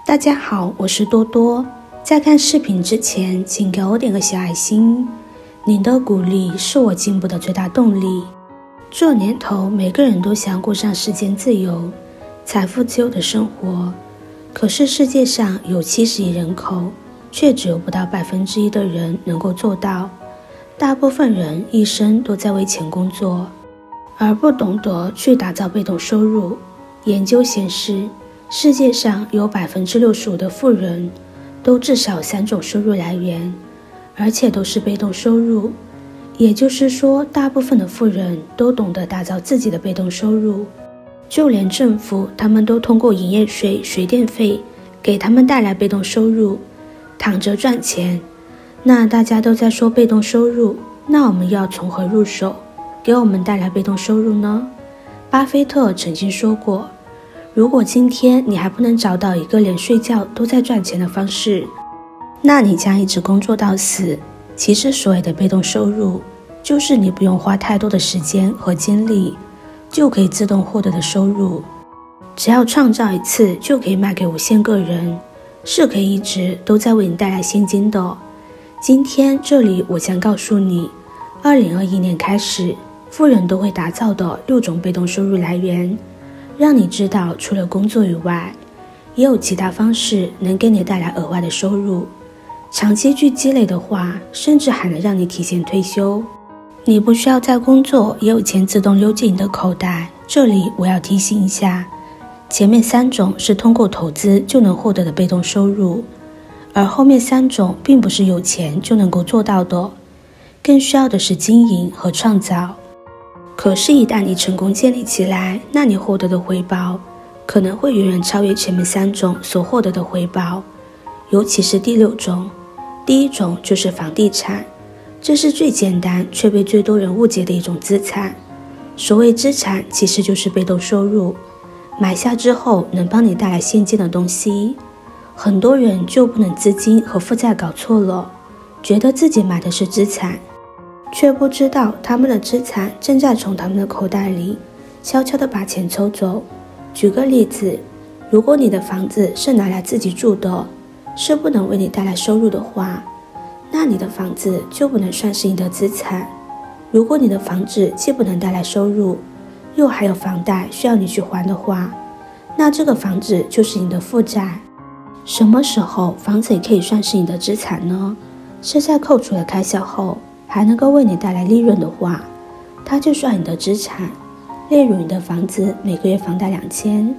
大家好，我是多多。在看视频之前，请给我点个小爱心，您的鼓励是我进步的最大动力。这年头，每个人都想过上时间自由、财富自由的生活，可是世界上有70亿人口，却只有不到1%的人能够做到。大部分人一生都在为钱工作，而不懂得去打造被动收入。研究显示，世界上有65%的富人都至少3种收入来源，而且都是被动收入。也就是说，大部分的富人都懂得打造自己的被动收入。就连政府，他们都通过营业税、水电费给他们带来被动收入，躺着赚钱。那大家都在说被动收入，那我们要从何入手，给我们带来被动收入呢？巴菲特曾经说过，如果今天你还不能找到一个连睡觉都在赚钱的方式，那你将一直工作到死。其实所谓的被动收入，就是你不用花太多的时间和精力，就可以自动获得的收入。只要创造一次，就可以卖给无限个人，是可以一直都在为你带来现金的。今天这里我将告诉你，2021年开始，富人都会打造的6种被动收入来源，让你知道除了工作以外，也有其他方式能给你带来额外的收入。长期去积累的话，甚至还能让你提前退休。你不需要再工作，也有钱自动流进你的口袋。这里我要提醒一下，前面3种是通过投资就能获得的被动收入，而后面3种并不是有钱就能够做到的，更需要的是经营和创造。可是一旦你成功建立起来，那你获得的回报可能会远远超越前面3种所获得的回报，尤其是第6种。第1种就是房地产，这是最简单却被最多人误解的一种资产。所谓资产，其实就是被动收入，买下之后能帮你带来现金的东西。很多人就不能资金和负债搞错了，觉得自己买的是资产，却不知道他们的资产正在从他们的口袋里悄悄地把钱抽走。举个例子，如果你的房子是拿来自己住的，是不能为你带来收入的话，那你的房子就不能算是你的资产。如果你的房子既不能带来收入，又还有房贷需要你去还的话，那这个房子就是你的负债。什么时候房子也可以算是你的资产呢？是在扣除了开销后还能够为你带来利润的话，它就算你的资产。例如你的房子每个月房贷2000，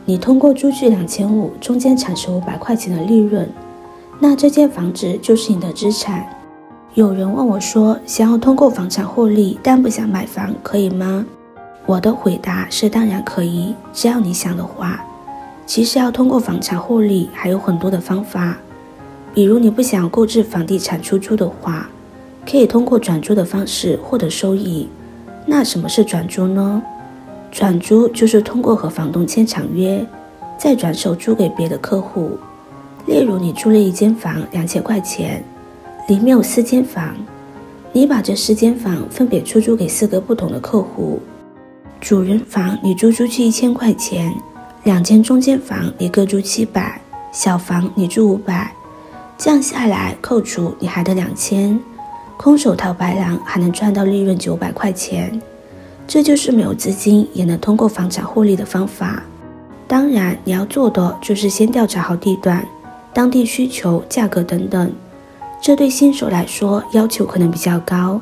你通过租具2500，中间产生500块钱的利润，那这间房子就是你的资产。有人问我说，想要通过房产获利，但不想买房，可以吗？我的回答是当然可以，只要你想的话。其实要通过房产获利还有很多的方法，比如你不想要购置房地产出租的话，可以通过转租的方式获得收益。那什么是转租呢？转租就是通过和房东签长约，再转手租给别的客户。例如你租了一间房2000块钱，里面有4间房，你把这4间房分别出租给4个不同的客户。主人房你租出去1000块钱，2间中间房你各租700，小房你租500，这样下来扣除你还得2000，空手套白狼还能赚到利润900块钱。这就是没有资金也能通过房产获利的方法。当然你要做的就是先调查好地段、当地需求、价格等等，这对新手来说要求可能比较高，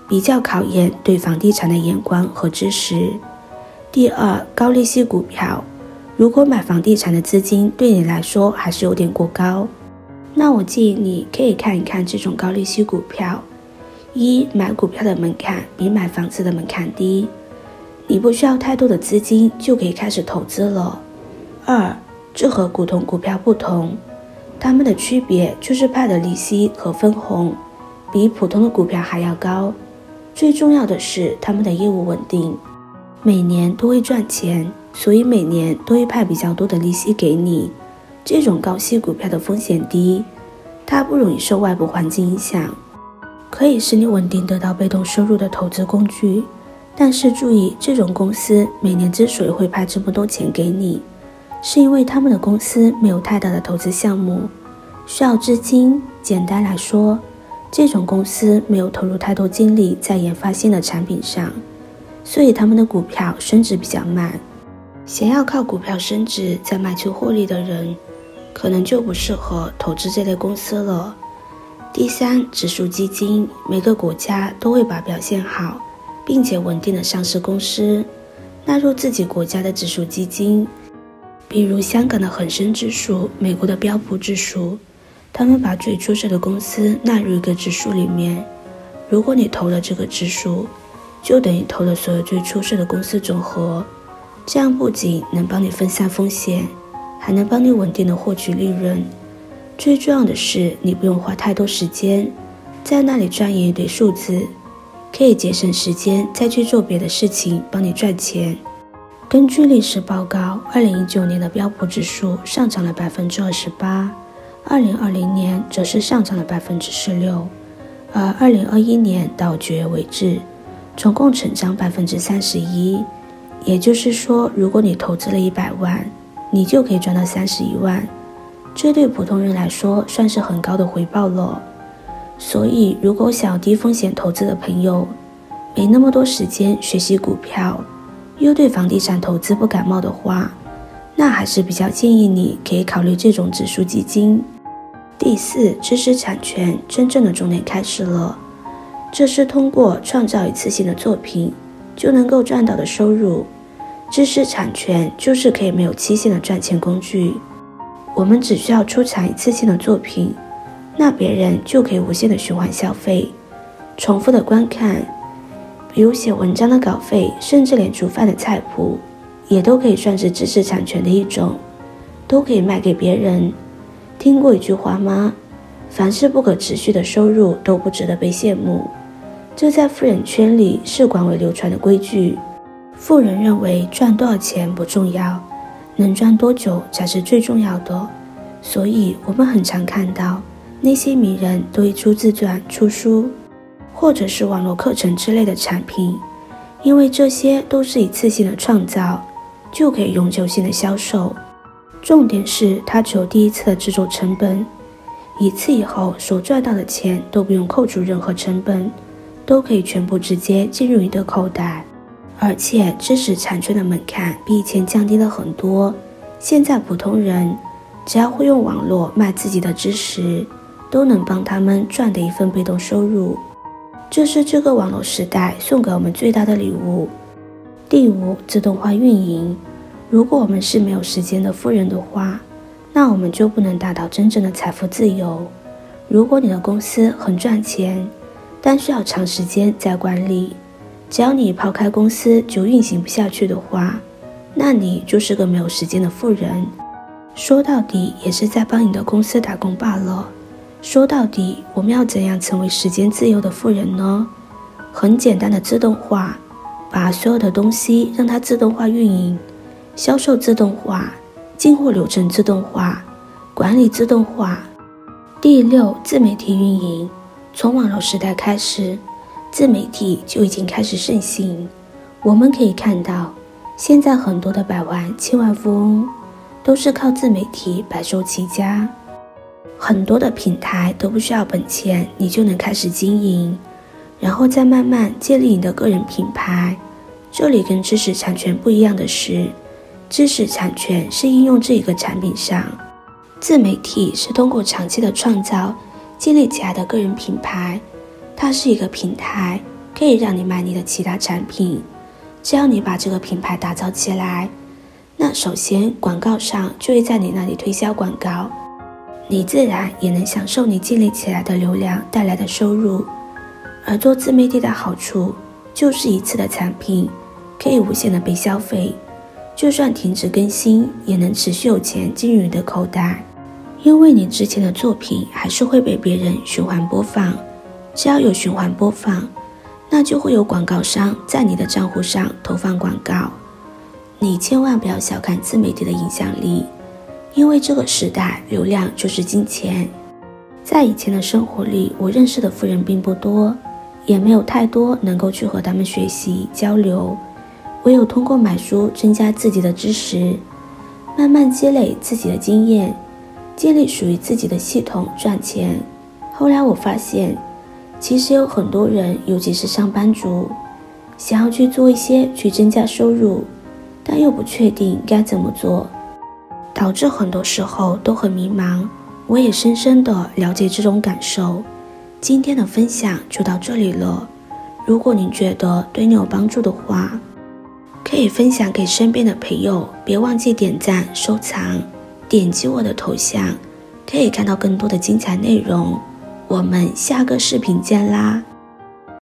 比较考验对房地产的眼光和知识。第2，高利息股票。如果买房地产的资金对你来说还是有点过高，那我建议你可以看一看这种高利息股票。1，买股票的门槛比买房子的门槛低，你不需要太多的资金就可以开始投资了。2，这和普通股票不同，它们的区别就是派的利息和分红比普通的股票还要高，最重要的是它们的业务稳定，每年都会赚钱，所以每年都会派比较多的利息给你。这种高息股票的风险低，它不容易受外部环境影响，可以使你稳定得到被动收入的投资工具。但是注意，这种公司每年之所以会派这么多钱给你，是因为他们的公司没有太大的投资项目，需要资金。简单来说，这种公司没有投入太多精力在研发新的产品上，所以他们的股票升值比较慢。想要靠股票升值再卖出获利的人，可能就不适合投资这类公司了。第三，指数基金，每个国家都会把表现好并且稳定的上市公司纳入自己国家的指数基金，比如香港的恒生指数、美国的标普指数，他们把最出色的公司纳入一个指数里面。如果你投了这个指数，就等于投了所有最出色的公司总和，这样不仅能帮你分散风险，还能帮你稳定的获取利润。最重要的是，你不用花太多时间在那里钻研一堆数字，可以节省时间再去做别的事情，帮你赚钱。根据历史报告，2019年的标普指数上涨了 28%，2020年则是上涨了 16%， 而2021年到9月为止，总共成长 31%。 也就是说，如果你投资了100万，你就可以赚到31万，这对普通人来说算是很高的回报了。所以如果想要低风险投资的朋友，没那么多时间学习股票，又对房地产投资不感冒的话，那还是比较建议你可以考虑这种指数基金。第四，知识产权，真正的重点开始了。这是通过创造一次性的作品就能够赚到的收入。知识产权就是可以没有期限的赚钱工具。我们只需要出产一次性的作品，那别人就可以无限的循环消费，重复的观看。比如写文章的稿费，甚至连煮饭的菜谱也都可以算是知识产权的一种，都可以卖给别人。听过一句话吗？凡是不可持续的收入都不值得被羡慕。这在富人圈里是广为流传的规矩。富人认为赚多少钱不重要，能赚多久才是最重要的。所以我们很常看到那些名人都会出自传、出书，或者是网络课程之类的产品，因为这些都是一次性的创造，就可以永久性的销售。重点是它只有第一次的制作成本，一次以后所赚到的钱都不用扣除任何成本，都可以全部直接进入你的口袋。而且知识产权的门槛比以前降低了很多，现在普通人只要会用网络卖自己的知识，都能帮他们赚的一份被动收入。这是这个网络时代送给我们最大的礼物。第五，自动化运营。如果我们是没有时间的富人的话，那我们就不能达到真正的财富自由。如果你的公司很赚钱，但需要长时间在管理，只要你抛开公司就运行不下去的话，那你就是个没有时间的富人。说到底也是在帮你的公司打工罢了。说到底，我们要怎样成为时间自由的富人呢？很简单的自动化，把所有的东西让它自动化运营，销售自动化，进货流程自动化，管理自动化。第六，自媒体运营。从网络时代开始，自媒体就已经开始盛行。我们可以看到，现在很多的百万、千万富翁都是靠自媒体白手起家。很多的平台都不需要本钱，你就能开始经营，然后再慢慢建立你的个人品牌。这里跟知识产权不一样的是，知识产权是应用这一个产品上，自媒体是通过长期的创造建立起来的个人品牌。它是一个平台，可以让你卖你的其他产品。只要你把这个品牌打造起来，那首先广告商就会在你那里推销广告，你自然也能享受你建立起来的流量带来的收入。而做自媒体的好处就是一次的产品可以无限的被消费，就算停止更新也能持续有钱进入你的口袋，因为你之前的作品还是会被别人循环播放。只要有循环播放，那就会有广告商在你的账户上投放广告。你千万不要小看自媒体的影响力，因为这个时代流量就是金钱。在以前的生活里，我认识的富人并不多，也没有太多能够去和他们学习交流，唯有通过买书增加自己的知识。慢慢积累自己的经验，建立属于自己的系统赚钱。后来我发现，其实有很多人，尤其是上班族，想要去做一些去增加收入，但又不确定该怎么做，导致很多时候都很迷茫。我也深深地了解这种感受。今天的分享就到这里了，如果您觉得对你有帮助的话，可以分享给身边的朋友，别忘记点赞、收藏，点击我的头像，可以看到更多的精彩内容。我们下个视频见啦！